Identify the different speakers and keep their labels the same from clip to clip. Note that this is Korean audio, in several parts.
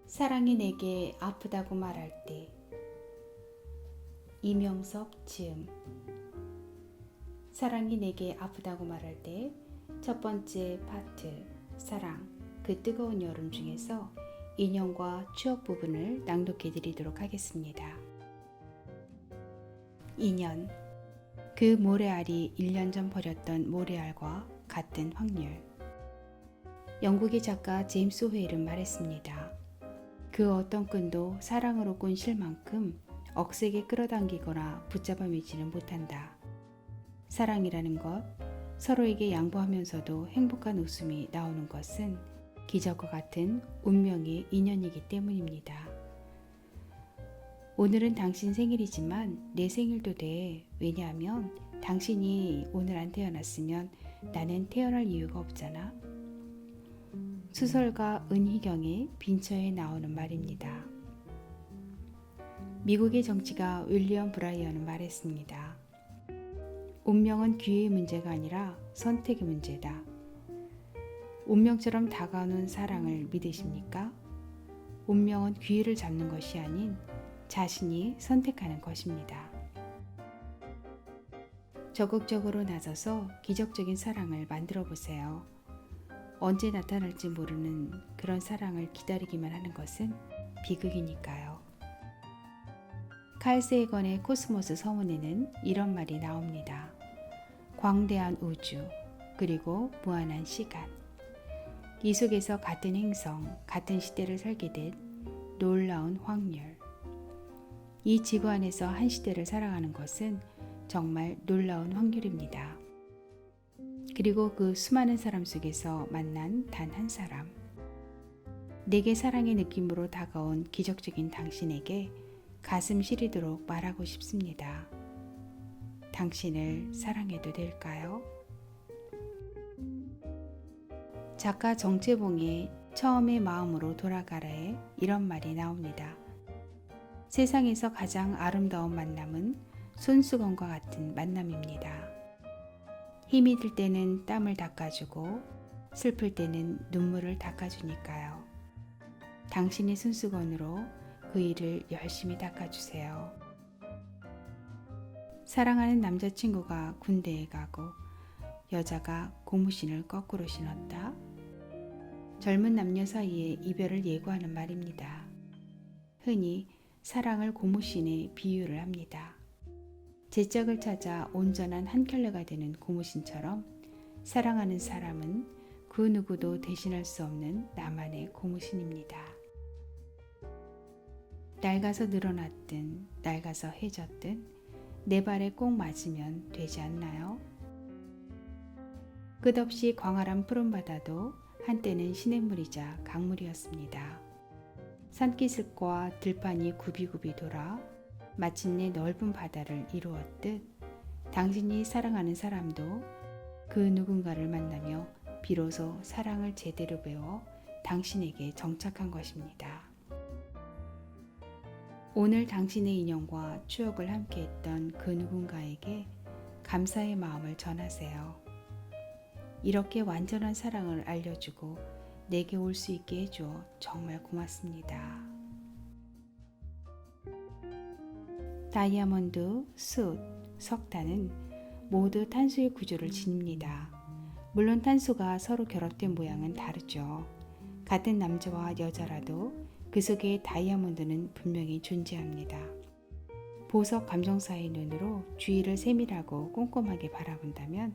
Speaker 1: 사랑이 내게 아프다고 말할 때. 이명섭 지음. 사랑이 내게 아프다고 말할 때 첫 번째 파트 사랑 그 뜨거운 여름 중에서 인연과 추억 부분을 낭독해 드리도록 하겠습니다. 인연. 그 모래알이 1년 전 버렸던 모래알과 같은 확률. 영국의 작가 제임스 호일은 말했습니다. 그 어떤 끈도 사랑으로 꾼 실만큼 억세게 끌어당기거나 붙잡아 매지는 못한다. 사랑이라는 것, 서로에게 양보하면서도 행복한 웃음이 나오는 것은 기적과 같은 운명의 인연이기 때문입니다. 오늘은 당신 생일이지만 내 생일도 돼. 왜냐하면 당신이 오늘 안 태어났으면 나는 태어날 이유가 없잖아. 수설가 은희경의 빈처에 나오는 말입니다. 미국의 정치가 윌리엄 브라이언은 말했습니다. 운명은 기회의 문제가 아니라 선택의 문제다. 운명처럼 다가오는 사랑을 믿으십니까? 운명은 기회를 잡는 것이 아닌 자신이 선택하는 것입니다. 적극적으로 나서서 기적적인 사랑을 만들어 보세요. 언제 나타날지 모르는 그런 사랑을 기다리기만 하는 것은 비극이니까요. 칼 세이건의 코스모스 서문에는 이런 말이 나옵니다. 광대한 우주, 그리고 무한한 시간. 이 속에서 같은 행성, 같은 시대를 살게 된 놀라운 확률. 이 지구 안에서 한 시대를 살아가는 것은 정말 놀라운 확률입니다. 그리고 그 수많은 사람 속에서 만난 단 한 사람. 내게 사랑의 느낌으로 다가온 기적적인 당신에게 가슴 시리도록 말하고 싶습니다. 당신을 사랑해도 될까요? 작가 정채봉의 처음의 마음으로 돌아가라에 이런 말이 나옵니다. 세상에서 가장 아름다운 만남은 손수건과 같은 만남입니다. 힘이 들 때는 땀을 닦아주고 슬플 때는 눈물을 닦아주니까요. 당신의 손수건으로 그 일을 열심히 닦아주세요. 사랑하는 남자친구가 군대에 가고 여자가 고무신을 거꾸로 신었다. 젊은 남녀 사이에 이별을 예고하는 말입니다. 흔히 사랑을 고무신에 비유를 합니다. 제짝을 찾아 온전한 한 켤레가 되는 고무신처럼 사랑하는 사람은 그 누구도 대신할 수 없는 나만의 고무신입니다. 낡아서 늘어났든 낡아서 해졌든 내 발에 꼭 맞으면 되지 않나요? 끝없이 광활한 푸른 바다도 한때는 시냇물이자 강물이었습니다. 산기슭과 들판이 굽이굽이 돌아 마침내 넓은 바다를 이루었듯 당신이 사랑하는 사람도 그 누군가를 만나며 비로소 사랑을 제대로 배워 당신에게 정착한 것입니다. 오늘 당신의 인연과 추억을 함께했던 그 누군가에게 감사의 마음을 전하세요. 이렇게 완전한 사랑을 알려주고 내게 올 수 있게 해줘 정말 고맙습니다. 다이아몬드, 숯, 석탄은 모두 탄소의 구조를 지닙니다. 물론 탄소가 서로 결합된 모양은 다르죠. 같은 남자와 여자라도 그 속에 다이아몬드는 분명히 존재합니다. 보석 감정사의 눈으로 주위를 세밀하고 꼼꼼하게 바라본다면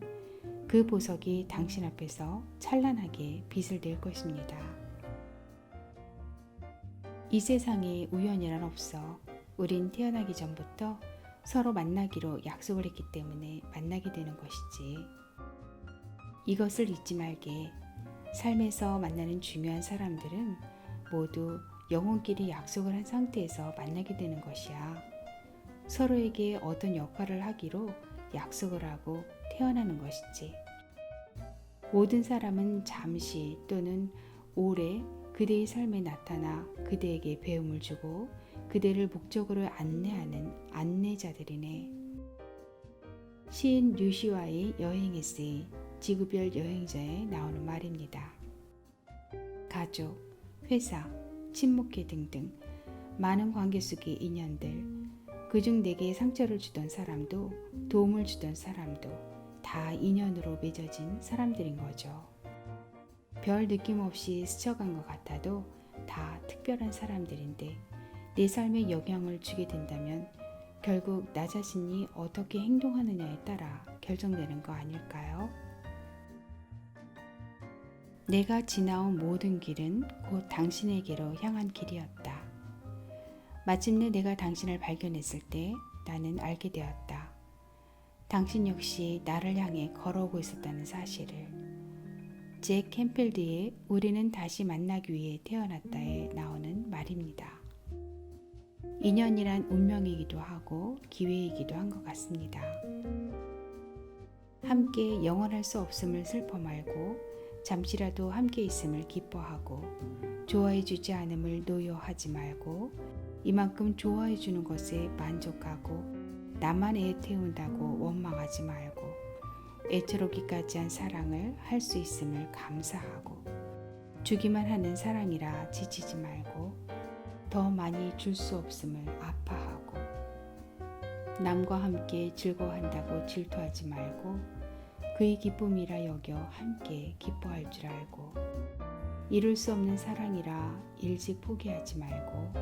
Speaker 1: 그 보석이 당신 앞에서 찬란하게 빛을 낼 것입니다. 이 세상에 우연이란 없어. 우린 태어나기 전부터 서로 만나기로 약속을 했기 때문에 만나게 되는 것이지. 이것을 잊지 말게. 삶에서 만나는 중요한 사람들은 모두 영혼끼리 약속을 한 상태에서 만나게 되는 것이야. 서로에게 어떤 역할을 하기로 약속을 하고 태어나는 것이지. 모든 사람은 잠시 또는 오래 그대의 삶에 나타나 그대에게 배움을 주고 그대를 목적으로 안내하는 안내자들이네. 시인 류시와의 여행 에세이 지구별 여행자에 나오는 말입니다. 가족, 회사, 친목회 등등 많은 관계 속의 인연들, 그중 내게 상처를 주던 사람도 도움을 주던 사람도 다 인연으로 맺어진 사람들인 거죠. 별 느낌 없이 스쳐간 것 같아도 다 특별한 사람들인데 내 삶에 영향을 주게 된다면 결국 나 자신이 어떻게 행동하느냐에 따라 결정되는 거 아닐까요? 내가 지나온 모든 길은 곧 당신에게로 향한 길이었다. 마침내 내가 당신을 발견했을 때 나는 알게 되었다. 당신 역시 나를 향해 걸어오고 있었다는 사실을. 잭 캠필드의 우리는 다시 만나기 위해 태어났다에 나오는 말입니다. 인연이란 운명이기도 하고 기회이기도 한 것 같습니다. 함께 영원할 수 없음을 슬퍼 말고 잠시라도 함께 있음을 기뻐하고 좋아해 주지 않음을 노여하지 말고 이만큼 좋아해 주는 것에 만족하고 나만 애태운다고 원망하지 말고 애처롭기까지 한 사랑을 할 수 있음을 감사하고 주기만 하는 사랑이라 지치지 말고 더 많이 줄 수 없음을 아파하고 남과 함께 즐거워한다고 질투하지 말고 그의 기쁨이라 여겨 함께 기뻐할 줄 알고 이룰 수 없는 사랑이라 일찍 포기하지 말고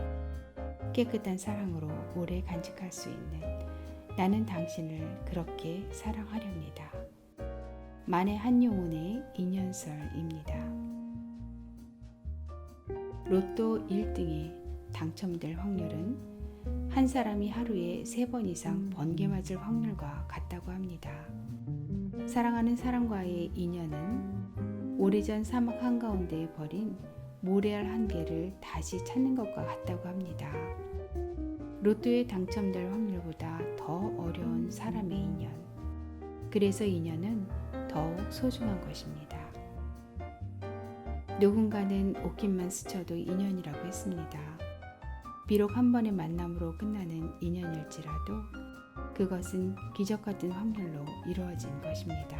Speaker 1: 깨끗한 사랑으로 오래 간직할 수 있는 나는 당신을 그렇게 사랑하렵니다. 만의 한 영혼의 인연설입니다. 로또 1등에 당첨될 확률은 한 사람이 하루에 3번 이상 번개 맞을 확률과 같다고 합니다. 사랑하는 사람과의 인연은 오래전 사막 한가운데에 버린 모래알 한 개를 다시 찾는 것과 같다고 합니다. 로또에 당첨될 확률보다 더 어려운 사람의 인연. 그래서 인연은 더욱 소중한 것입니다. 누군가는 옷깃만 스쳐도 인연이라고 했습니다. 비록 한 번의 만남으로 끝나는 인연일지라도 그것은 기적 같은 확률로 이루어진 것입니다.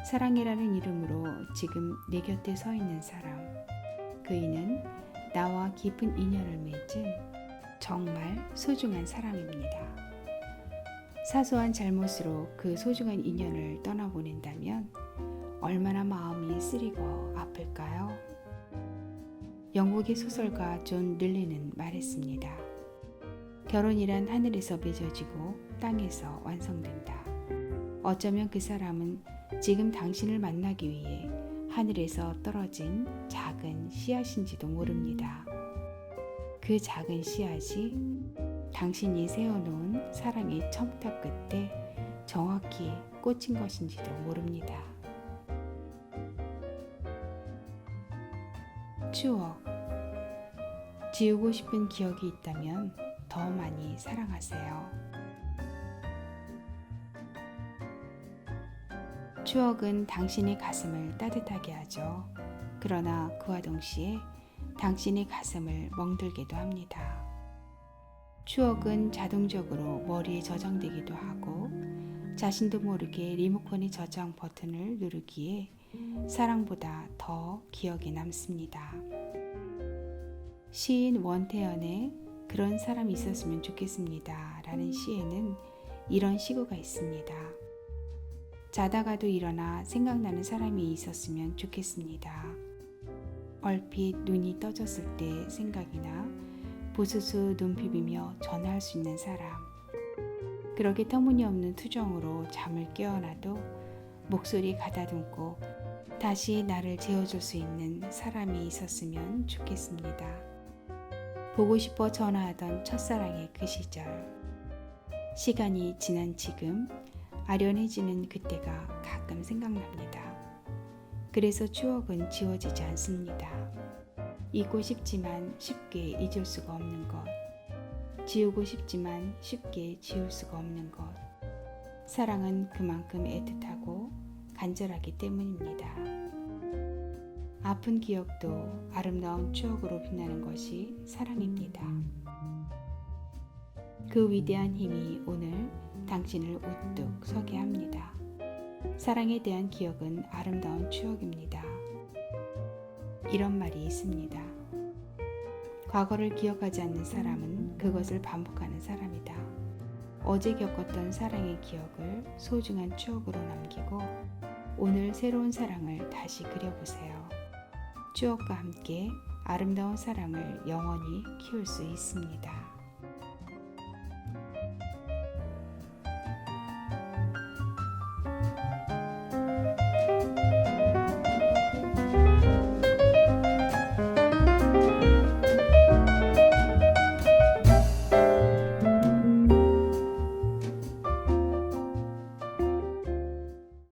Speaker 1: 사랑이라는 이름으로 지금 내 곁에 서 있는 사람, 그이는 나와 깊은 인연을 맺은 정말 소중한 사람입니다. 사소한 잘못으로 그 소중한 인연을 떠나보낸다면 얼마나 마음이 쓰리고 아플까요? 영국의 소설가 존 릴리는 말했습니다. 결혼이란 하늘에서 맺어지고 땅에서 완성된다. 어쩌면 그 사람은 지금 당신을 만나기 위해 하늘에서 떨어진 작은 씨앗인지도 모릅니다. 그 작은 씨앗이 당신이 세워놓은 사랑의 첨탑 끝에 정확히 꽂힌 것인지도 모릅니다. 추억. 지우고 싶은 기억이 있다면 더 많이 사랑하세요. 추억은 당신의 가슴을 따뜻하게 하죠. 그러나 그와 동시에 당신의 가슴을 멍들게도 합니다. 추억은 자동적으로 머리에 저장되기도 하고 자신도 모르게 리모컨의 저장 버튼을 누르기에 사랑보다 더 기억에 남습니다. 시인 원태연의 그런 사람이 있었으면 좋겠습니다 라는 시에는 이런 시구가 있습니다. 자다가도 일어나 생각나는 사람이 있었으면 좋겠습니다. 얼핏 눈이 떠졌을 때 생각이나 부스스 눈 비비며 전화할 수 있는 사람, 그렇게 터무니없는 투정으로 잠을 깨어나도 목소리 가다듬고 다시 나를 재워줄 수 있는 사람이 있었으면 좋겠습니다. 보고 싶어 전화하던 첫사랑의 그 시절, 시간이 지난 지금 아련해지는 그때가 가끔 생각납니다. 그래서 추억은 지워지지 않습니다. 잊고 싶지만 쉽게 잊을 수가 없는 것, 지우고 싶지만 쉽게 지울 수가 없는 것, 사랑은 그만큼 애틋하고 간절하기 때문입니다. 아픈 기억도 아름다운 추억으로 빛나는 것이 사랑입니다. 그 위대한 힘이 오늘 당신을 우뚝 서게 합니다. 사랑에 대한 기억은 아름다운 추억입니다. 이런 말이 있습니다. 과거를 기억하지 않는 사람은 그것을 반복하는 사람이다. 어제 겪었던 사랑의 기억을 소중한 추억으로 남기고 오늘 새로운 사랑을 다시 그려보세요. 추억과 함께 아름다운 사랑을 영원히 키울 수 있습니다.